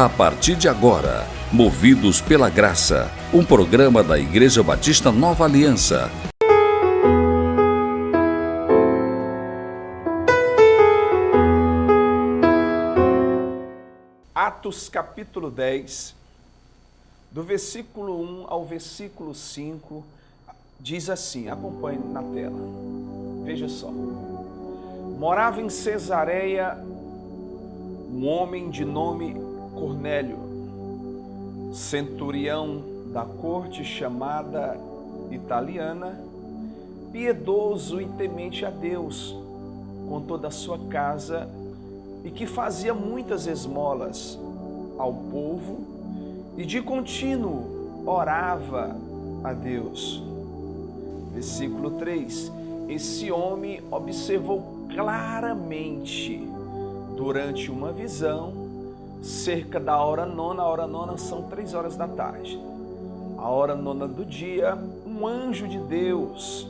A partir de agora, Movidos pela Graça, um programa da Igreja Batista Nova Aliança. Atos capítulo 10, do versículo 1 ao versículo 5, diz assim, acompanhe na tela, veja só. Morava em Cesareia um homem de nome Cornélio, centurião da corte chamada italiana, piedoso e temente a Deus com toda a sua casa, e que fazia muitas esmolas ao povo e de contínuo orava a Deus. Versículo 3. Esse homem observou claramente durante uma visão, cerca da hora nona. A hora nona são 3 horas da tarde. A hora nona do dia, um anjo de Deus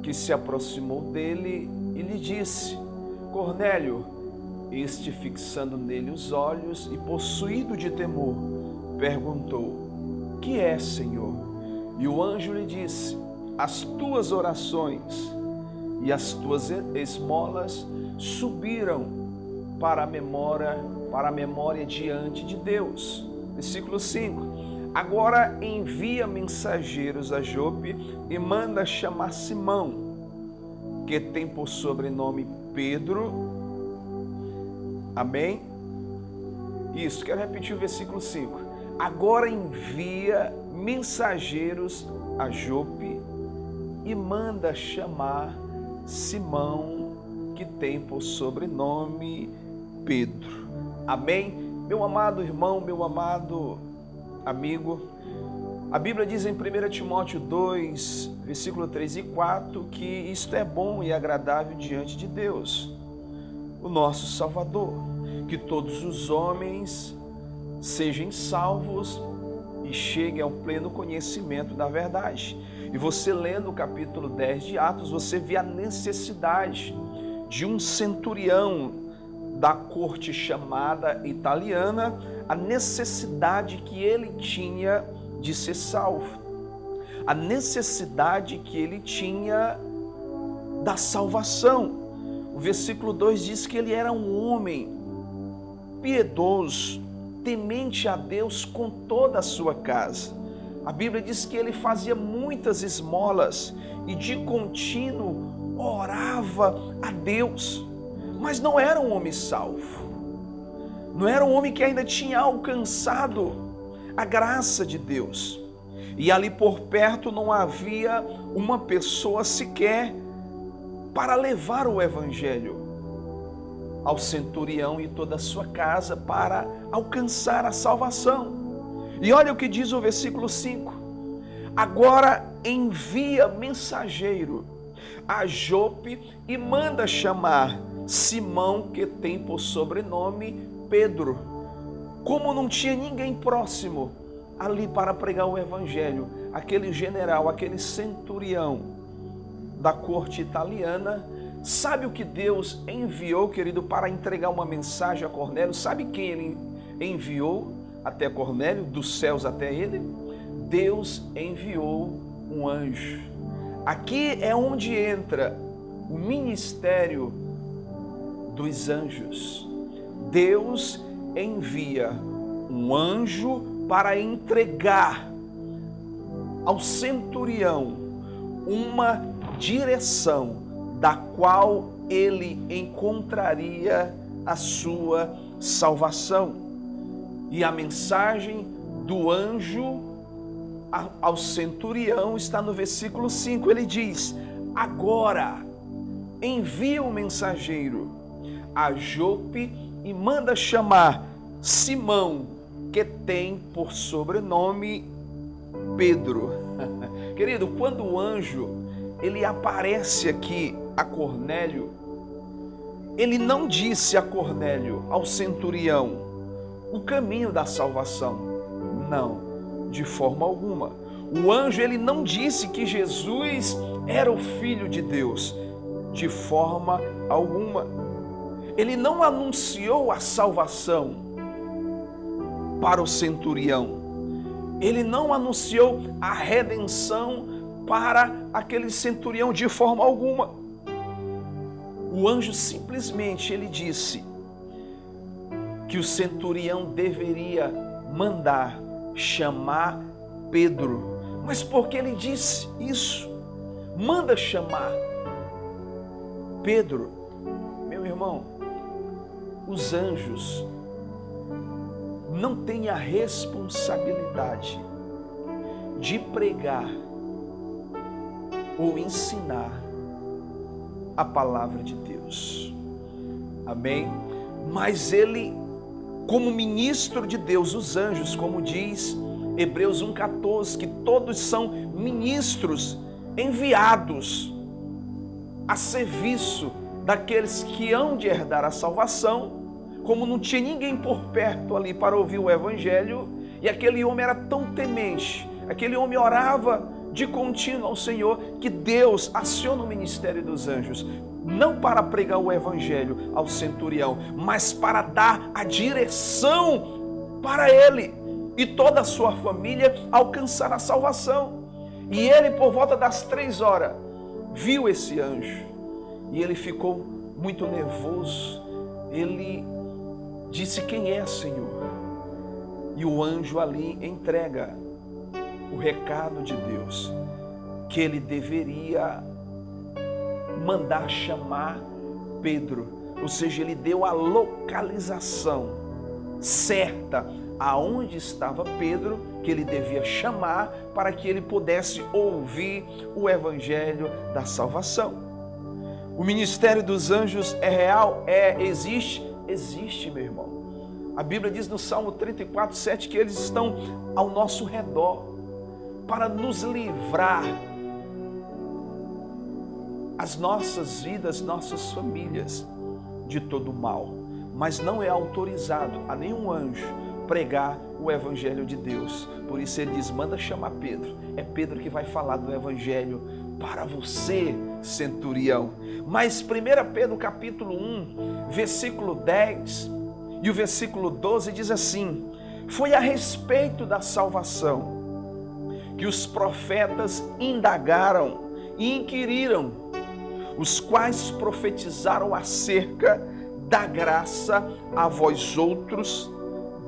que se aproximou dele e lhe disse: Cornélio. Este, fixando nele os olhos e possuído de temor, perguntou: que é, Senhor? E o anjo lhe disse: as tuas orações e as tuas esmolas subiram para a memória diante de Deus. Versículo 5. Agora envia mensageiros a Jope e manda chamar Simão, que tem por sobrenome Pedro. Amém? Isso, quero repetir o versículo 5. Agora envia mensageiros a Jope e manda chamar Simão, que tem por sobrenome Pedro. Amém? Meu amado irmão, meu amado amigo, a Bíblia diz em 1 Timóteo 2, versículo 3 e 4, que isto é bom e agradável diante de Deus, o nosso Salvador, que todos os homens sejam salvos e cheguem ao pleno conhecimento da verdade. E você lendo o capítulo 10 de Atos, você vê a necessidade de um centurião da corte chamada italiana, a necessidade que ele tinha de ser salvo, a necessidade que ele tinha da salvação. O versículo 2 diz que ele era um homem piedoso, temente a Deus com toda a sua casa. A Bíblia diz que ele fazia muitas esmolas e de contínuo orava a Deus, mas não era um homem salvo, não era um homem que ainda tinha alcançado a graça de Deus, e ali por perto não havia uma pessoa sequer para levar o evangelho ao centurião e toda a sua casa para alcançar a salvação. E olha o que diz o versículo 5. Agora envia mensageiro a Jope e manda chamar Simão, que tem por sobrenome Pedro. Como não tinha ninguém próximo ali para pregar o evangelho, aquele general, aquele centurião da corte italiana, sabe o que Deus enviou, querido, para entregar uma mensagem a Cornélio? Sabe quem ele enviou até Cornélio, dos céus até ele? Deus enviou um anjo. Aqui é onde entra o ministério dos anjos. Deus envia um anjo para entregar ao centurião uma direção da qual ele encontraria a sua salvação. E a mensagem do anjo ao centurião está no versículo 5. Ele diz: agora envia um mensageiro a Jope e manda chamar Simão, que tem por sobrenome Pedro. Querido, quando o anjo ele aparece aqui a Cornélio, ele não disse a Cornélio, ao centurião, o caminho da salvação. Não, de forma alguma. O anjo ele não disse que Jesus era o Filho de Deus, de forma alguma. Ele não anunciou a salvação. para o centurião. Ele não anunciou a redenção para aquele centurião de forma alguma. O anjo simplesmente ele disse que o centurião deveria mandar chamar Pedro. Mas por que ele disse isso? Manda chamar Pedro. Meu irmão, os anjos não têm a responsabilidade de pregar ou ensinar a palavra de Deus. Amém? Mas ele, como ministro de Deus, os anjos, como diz Hebreus 1,14, que todos são ministros enviados a serviço daqueles que hão de herdar a salvação. Como não tinha ninguém por perto ali para ouvir o evangelho, e aquele homem era tão temente, aquele homem orava de contínuo ao Senhor, que Deus aciona o ministério dos anjos, não para pregar o evangelho ao centurião, mas para dar a direção para ele e toda a sua família alcançar a salvação. E ele, por volta das 3 horas, viu esse anjo e ele ficou muito nervoso. Ele disse: quem é, Senhor? E o anjo ali entrega o recado de Deus, que ele deveria mandar chamar Pedro. Ou seja, ele deu a localização certa aonde estava Pedro, que ele devia chamar para que ele pudesse ouvir o evangelho da salvação. O ministério dos anjos é real? Existe? Existe, meu irmão. A Bíblia diz no Salmo 34:7 que eles estão ao nosso redor para nos livrar as nossas vidas, nossas famílias de todo mal. Mas não é autorizado a nenhum anjo pregar o evangelho de Deus. Por isso ele diz: manda chamar Pedro. É Pedro que vai falar do evangelho para você, centurião. Mas 1 Pedro capítulo 1, versículo 10 e o versículo 12 diz assim: foi a respeito da salvação que os profetas indagaram e inquiriram, os quais profetizaram acerca da graça a vós outros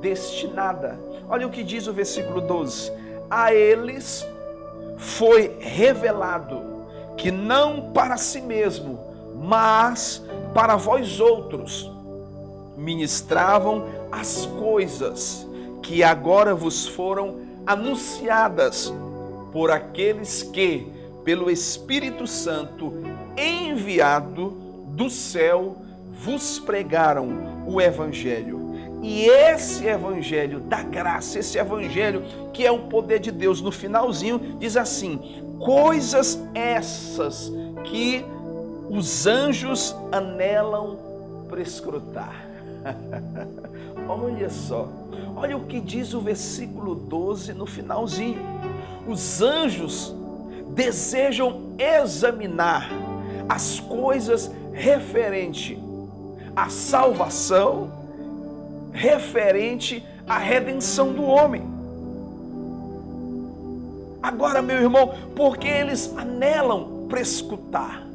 destinada. Olha o que diz o versículo 12: a eles foi revelado que não para si mesmo, mas para vós outros ministravam as coisas que agora vos foram anunciadas por aqueles que, pelo Espírito Santo enviado do céu, vos pregaram o evangelho. E esse evangelho da graça, esse evangelho que é o poder de Deus, no finalzinho diz assim: coisas essas que os anjos anelam prescrutar. Olha só, olha o que diz o versículo 12 no finalzinho. Os anjos desejam examinar as coisas referente à salvação, referente à redenção do homem. Agora, meu irmão, por que eles anelam prescrutar?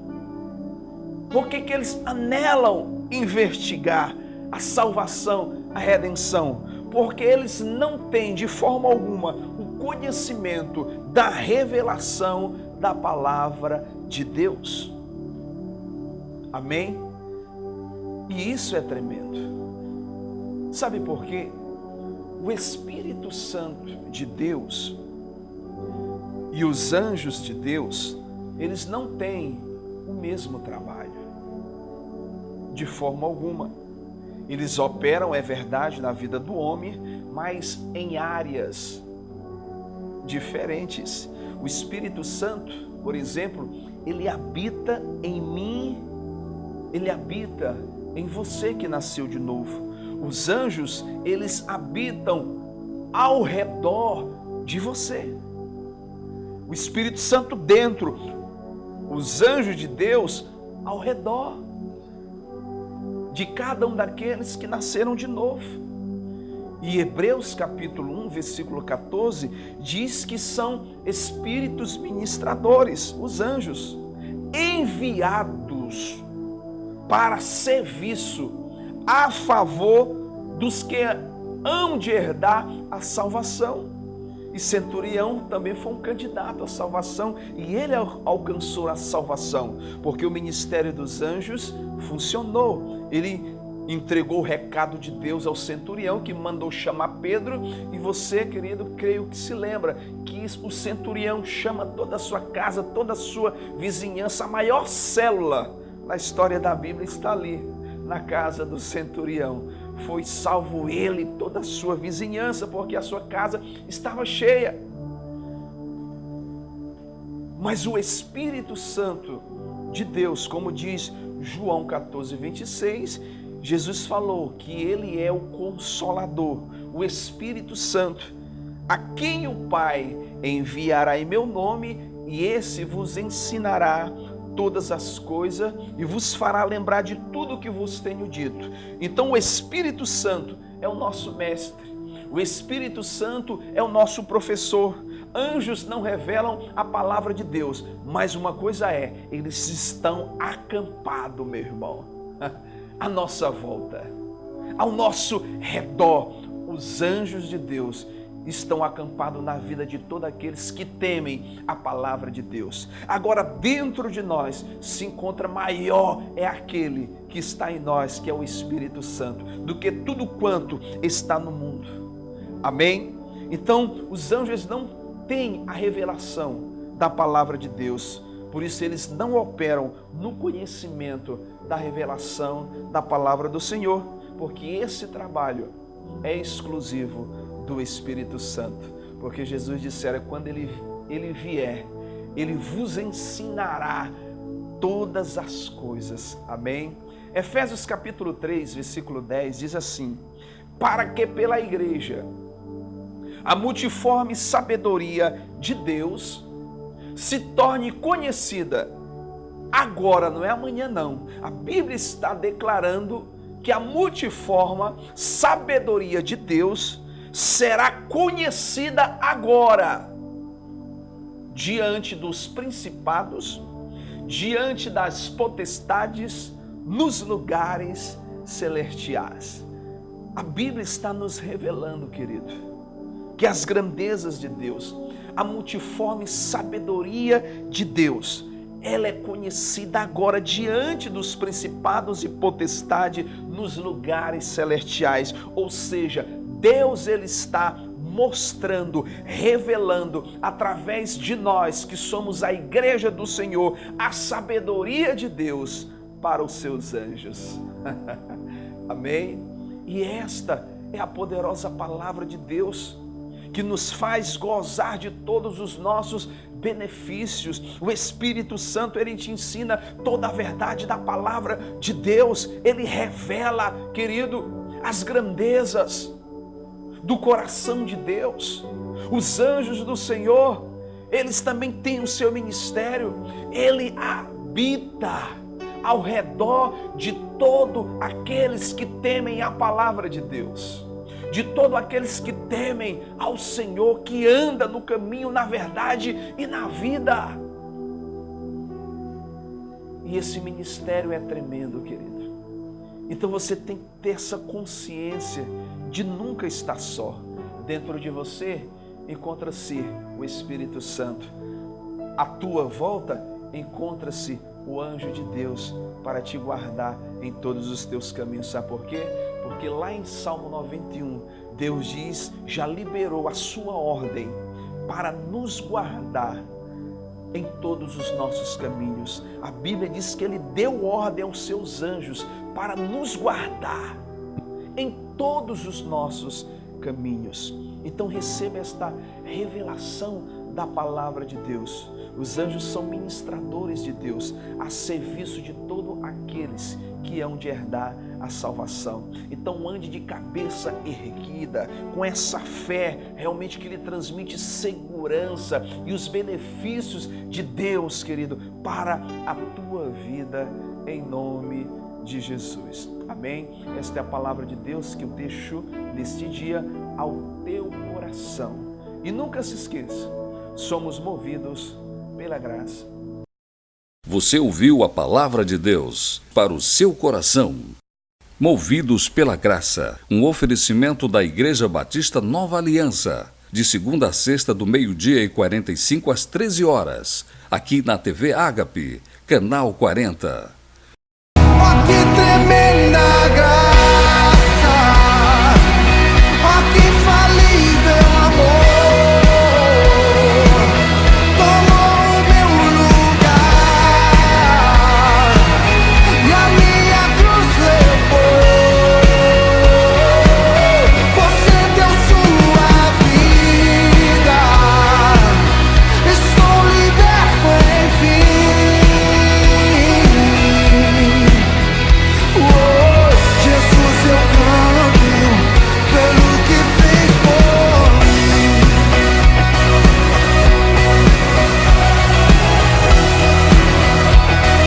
Por que eles anelam investigar a salvação, a redenção? Porque eles não têm de forma alguma o conhecimento da revelação da palavra de Deus. Amém? E isso é tremendo. Sabe por quê? O Espírito Santo de Deus e os anjos de Deus, eles não têm o mesmo trabalho, de forma alguma. Eles operam, é verdade, na vida do homem, mas em áreas diferentes. O Espírito Santo, por exemplo, ele habita em mim, ele habita em você que nasceu de novo. Os anjos, eles habitam ao redor de você. O Espírito Santo dentro, os anjos de Deus ao redor de cada um daqueles que nasceram de novo. E Hebreus capítulo 1, versículo 14, diz que são espíritos ministradores, os anjos, enviados para serviço a favor dos que hão de herdar a salvação. E Centurião também foi um candidato à salvação, e ele alcançou a salvação, porque o ministério dos anjos funcionou. Ele entregou o recado de Deus ao centurião, que mandou chamar Pedro, e você, querido, creio que se lembra que o centurião chama toda a sua casa, toda a sua vizinhança. A maior célula na história da Bíblia está ali, na casa do centurião. Foi salvo ele e toda a sua vizinhança, porque a sua casa estava cheia. Mas o Espírito Santo de Deus, como diz João 14, 26, Jesus falou que ele é o Consolador, o Espírito Santo, a quem o Pai enviará em meu nome, e esse vos ensinará todas as coisas e vos fará lembrar de tudo o que vos tenho dito. Então o Espírito Santo é o nosso mestre, o Espírito Santo é o nosso professor. Anjos não revelam a palavra de Deus, mas uma coisa é, eles estão acampados, meu irmão, à nossa volta, ao nosso redor. Os anjos de Deus estão acampados na vida de todos aqueles que temem a palavra de Deus. Agora, dentro de nós se encontra maior é aquele que está em nós, que é o Espírito Santo, do que tudo quanto está no mundo. Amém? Então, os anjos não têm a revelação da palavra de Deus, por isso eles não operam no conhecimento da revelação da palavra do Senhor, porque esse trabalho é exclusivo do Espírito Santo, porque Jesus dissera, quando ele vier, ele vos ensinará todas as coisas. Amém? Efésios capítulo 3, versículo 10 diz assim: para que pela igreja a multiforme sabedoria de Deus se torne conhecida agora, não é amanhã não. A Bíblia está declarando que a multiforme sabedoria de Deus será conhecida agora, diante dos principados, diante das potestades, nos lugares celestiais. A Bíblia está nos revelando, querido, que as grandezas de Deus, a multiforme sabedoria de Deus, ela é conhecida agora diante dos principados e potestades nos lugares celestiais. Ou seja, Deus ele está mostrando, revelando através de nós que somos a igreja do Senhor, a sabedoria de Deus para os seus anjos. Amém? E esta é a poderosa palavra de Deus que nos faz gozar de todos os nossos benefícios. O Espírito Santo, ele te ensina toda a verdade da palavra de Deus. Ele revela, querido, as grandezas do coração de Deus. Os anjos do Senhor, eles também têm o seu ministério. Ele habita ao redor de todos aqueles que temem a palavra de Deus, de todos aqueles que temem ao Senhor, que anda no caminho, na verdade e na vida. E esse ministério é tremendo, querido. Então você tem que ter essa consciência de nunca estar só. Dentro de você encontra-se o Espírito Santo. À tua volta encontra-se o anjo de Deus para te guardar em todos os teus caminhos. Sabe por quê? Porque lá em Salmo 91, Deus diz, já liberou a sua ordem para nos guardar em todos os nossos caminhos. A Bíblia diz que Ele deu ordem aos seus anjos para nos guardar em todos os nossos caminhos. Então receba esta revelação da palavra de Deus. Os anjos são ministradores de Deus, a serviço de todos aqueles que hão de herdar a salvação. Então ande de cabeça erguida, com essa fé realmente que lhe transmite segurança e os benefícios de Deus, querido, para a tua vida, em nome de Jesus. Amém? Esta é a palavra de Deus que eu deixo neste dia ao teu coração. E nunca se esqueça, somos movidos pela graça. Você ouviu a palavra de Deus para o seu coração. Movidos pela graça, um oferecimento da Igreja Batista Nova Aliança, de segunda a sexta do 12h45 às 13h, aqui na TV Ágape, canal 40.